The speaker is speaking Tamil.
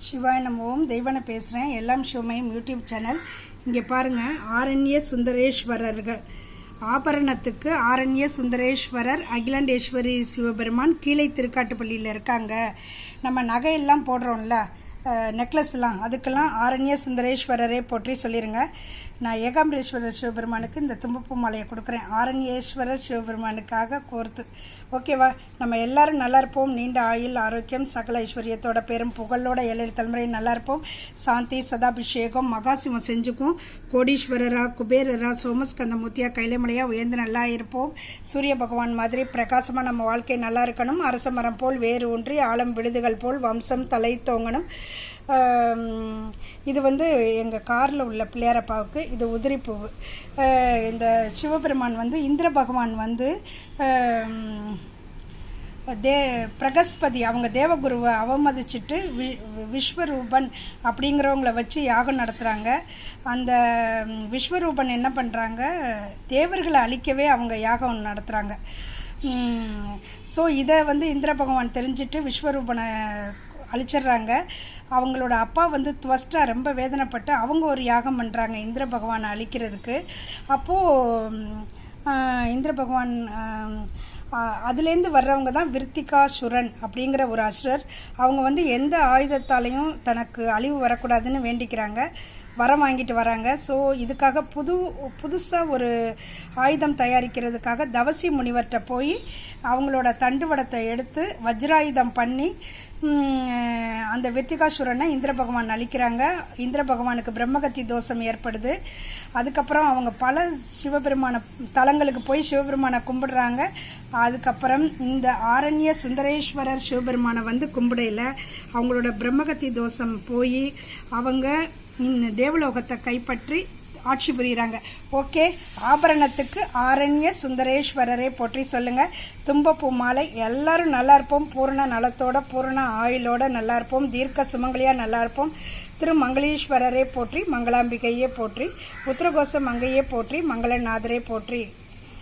சிவாய நமோம். தெய்வன பேசுகிறேன். எல்லாம் சிவமயம் யூடியூப் சேனல். இங்கே பாருங்கள், ஆரண்ய சுந்தரேஸ்வரர்கள் ஆபரணத்துக்கு ஆரண்ய சுந்தரேஸ்வரர் அகிலாண்டேஸ்வரி சிவபெருமான் கீழே திருக்காட்டுப்பள்ளியில் இருக்காங்க. நம்ம நகையெல்லாம் போடுறோம்ல, நெக்லஸ்லாம், அதுக்கெல்லாம் ஆரண்ய சுந்தரேஸ்வரரே போற்றி சொல்லிடுங்க. நான் ஏகாம்பரேஸ்வரர் சிவபெருமானுக்கு இந்த தும்பப்பூ மாலையை கொடுக்குறேன், ஆரண்யேஸ்வரர் சிவபெருமானுக்காக கோர்த்து. ஓகேவா? நம்ம எல்லாரும் நல்லா இருப்போம். நீண்ட ஆயுள், ஆரோக்கியம், சகல ஐஸ்வர்யத்தோட பெரும் புகழோட 7 தலைமுறை நல்லா இருப்போம். சாந்தி, சதாபிஷேகம், மகாசிவம் செஞ்சுக்கும். கோடீஸ்வரரா, குபேரரா, சோமஸ்கந்தமூர்த்தியா, கைலைமலையா உயர்ந்து நல்லா இருப்போம். சூரிய பகவான் மாதிரி பிரகாசமாக நம்ம வாழ்க்கை நல்லா இருக்கணும். அரச மரம் போல் வேறு ஒன்றி ஆழம் விழுதுகள் போல் வம்சம் தலை தோங்கணும். இது எங்கள் காரில் உள்ள பிள்ளையாரப்பாவுக்கு இது உதிரிப்பூவு. இந்த சிவபெருமான் இந்திர பகவான் பிரகஸ்பதி அவங்க தேவகுருவை அவமதிச்சுட்டு விஸ்வரூபன் அப்படிங்கிறவங்கள வச்சு யாகம் நடத்துகிறாங்க. அந்த விஸ்வரூபன் என்ன பண்ணுறாங்க, தேவர்களை அழிக்கவே அவங்க யாகம் நடத்துகிறாங்க. ஸோ இதை இந்திர பகவான் தெரிஞ்சுட்டு விஸ்வரூபனை அழிச்சிட்றாங்க. அவங்களோட அப்பா துவஸ்டா ரொம்ப வேதனைப்பட்டு அவங்க ஒரு யாகம் பண்ணுறாங்க இந்திர பகவானை அழிக்கிறதுக்கு. அப்போது இந்திர பகவான் அதுலேருந்து வர்றவங்க தான் விருத்திகாசுரன் அப்படிங்கிற ஒரு அசுரர். அவங்க எந்த ஆயுதத்தாலையும் தனக்கு அழிவு வரக்கூடாதுன்னு வேண்டிக்கிறாங்க, வரம் வாங்கிட்டு வராங்க. ஸோ இதுக்காக புதுசாக ஒரு ஆயுதம் தயாரிக்கிறதுக்காக தவசி முனிவர்கிட்ட போய் அவங்களோட தண்டுவடத்தை எடுத்து வஜ்ராயுதம் பண்ணி அந்த விருத்திகாசுரனை இந்திர பகவான் அழிக்கிறாங்க. இந்திர பகவானுக்கு பிரம்மகத்தி தோஷம் ஏற்படுது. அதுக்கப்புறம் அவங்க பல சிவபெருமான தலங்களுக்கு போய் சிவபெருமானை கும்பிடுறாங்க. அதுக்கப்புறம் இந்த ஆரண்ய சுந்தரேஸ்வரர் சிவபெருமானை கும்பிடையில் அவங்களோட பிரம்மகத்தி தோஷம் போய் அவங்க இந்த தேவலோகத்தை கைப்பற்றி ஆட்சி புரிகிறாங்க. ஓகே, ஆபரணத்துக்கு ஆரண்ய சுந்தரேஸ்வரரே போற்றி சொல்லுங்கள். தும்பப்பூ மாலை. எல்லாரும் நல்லா இருப்போம். பூர்ண நலத்தோட பூர்ண ஆயுளோட நல்லா இருப்போம். தீர்க்க சுமங்கலியாக நல்லா இருப்போம். திருமங்களீஸ்வரரே போற்றி, மங்களாம்பிகையே போற்றி, உத்திரகோச மங்கையே போற்றி, மங்களநாதரே போற்றி.